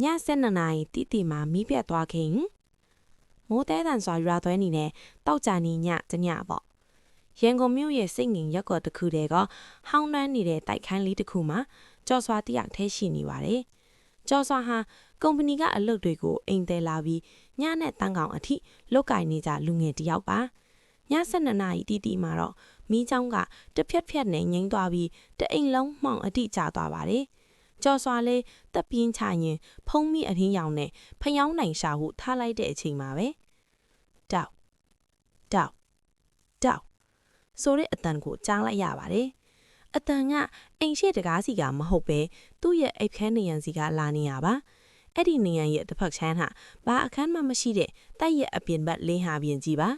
ည7နာရီတိတိမှာမီးပြတ်သွားခင်မိုးတဲတန်စွာရွာသွဲနေတဲ့တောက်ကြနေညတညပေါ့ရန်ကုန်မြို့ရဲ့စိတ်ငင်ရက်ကွက်တစ်ခုတည်းကဟောင်းနှမ်းနေတဲ့တိုက်ခန်းလေးတစ်ခုမှာကြော်စွာတယောက်ထဲရှိနေပါတယ်ကြော်စွာဟာကုမ္ပဏီကအလုပ်တွေကိုအိမ်တယ်လာပြီးညနဲ့တန်းကောင်အထိလုတ်ကင်နေကြလူငယ်တယောက်ပါည7နာရီတိတိမှာတော့မီးချောင်းကတစ်ဖြက်နဲ့ငိမ့်သွားပြီးတအိမ်လုံးမှောင်အတိကျသွားပါတယ်ကြော်စွာလေးတက်ပြင်းချရင်ဖုံးမိအရင်းရောင်နဲ့ဖျောင်းနိုင်ရှာဟုထားလိုက်တဲ့အချိန်မှာပဲတောက်ဆိုတဲ့အတန်ကိုကြားလိုက်ရပါတယ်အတန်ကအိမ်ရှိတကားစီကမဟုတ်ပဲသူ့ရဲ့အိပ်ခန်းနေရန်စီကလာနေရပါအဲ့ဒီနေရန်ရဲ့တစ်ဖက်ချမ်းဟာဘာအခန်းမှမရှိတဲ့တိုက်ရဲ့အပြင်ဘက်လင်းဟာပြင်ကြီးပါ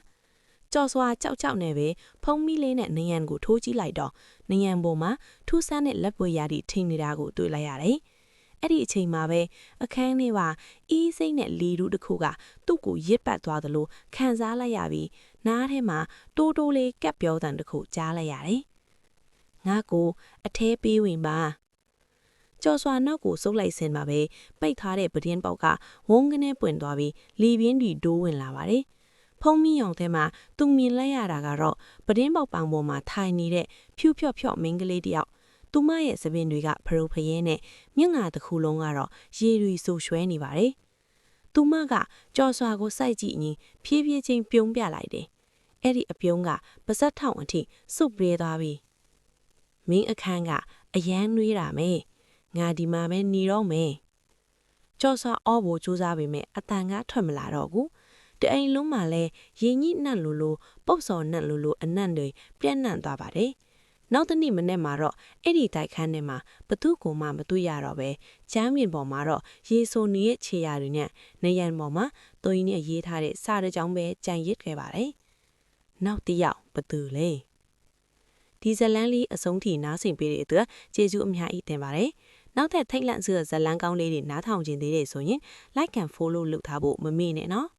ကြော်စွာကြောက်နဲ့ပဲဖုံးမိလေးနဲ့နေရန်ကိုထိုးကြည့်လိုက်တော့နေရန်ပေါ်မှာထူးဆန်းတဲ့လက်ပွေရာတီထိနေတာကိုတွေ့လိုက်ရတယ်အဲ့ဒီအချိန်မှာပဲအခန်းထဲမှာအီးစိမ့်နဲ့လီရူးတစ်ခုကသူ့ကိုရစ်ပတ်သွားသလိုခံစားလိုက်ရပြီးနားထဲမှာတိုးလေးကပ်ပြောတန်တစ်ခုကြားလိုက်ရတယ်။ငါကိုအထဲပေးဝင်ပါကြော်စွာနောက်ကိုစုပ်လိုက်စင်မှာပဲပိတ်ထားတဲ့ပဒင်းပေါက်ကဝုန်းကနေပွင့်သွားပြီးလီပြင်းတွေဒိုးဝင်လာပါတယ်။ဖုံးမီအောင်ထဲမှာသူမြင်လိုက်ရတာကတော့ပဒင်းပေါက်ပောင်ပေါ်မှာထိုင်နေတဲ့ဖြူဖြော့မင်းကလေးတယောက်သူမရဲ့သပင်တွေကဖရုပ်ဖရဲနဲ့မျက်ငါတစ်ခုလုံးကတော့ရေရီဆူရွှဲနေပါတယ်။သူမကကြော်စွာကိုစိုက်ကြည့်ရင်ဖြည်းဖြည်းချင်းပြုံးပြလိုက်တယ်။အဲ့ဒီအပြုံးကပါဇက်ထောင်အထိစုပ်ပြေးသွားပြီ။မင်းအခန်းကအရန်နှွေးတာမဲ။ငါဒီမှာပဲနေတော့မယ်။ကြော်စွာအော်ဖို့ကြိုးစားပေမဲ့အတန်ကထွက်မလာတော့ဘူး။တအိမ်လုံးမှာလဲရင်ညိနှံ့လိုပုတ်စော်နှံ့လိုအနံ့တွေပြန့်နှံ့သွားပါတယ်။နောက်တနေ့မနေ့မှာတော့အဲ့ဒီတိုက်ခန်းထဲမှာဘသူ့ကိုမှမတွေ့ရတော့ပဲချမ်းမြင်ပေါ်မှာတော့ရေဆိုနေရဲ့ခြေရာတွေနဲ့နေရန်ပေါ်မှာသွင်းနဲ့ရေးထားတဲ့စာတကြောင်ပဲကြံရစ်ခဲ့ပါတယ်။နောက်တစ်ယောက်ဘသူလဲဒီဇလန်းလေးအဆုံးထိနားဆင်ပေးတဲ့အတွက်ကျေးဇူးအများကြီးတင်ပါတယ်။နောက်ထပ်ထိတ်လန့်စရာဇလန်းကောင်းလေးတွေနားထောင်ခြင်းသေးတယ်ဆိုရင် like and follow လုပ်ထားဖို့မမေ့နဲ့နော်။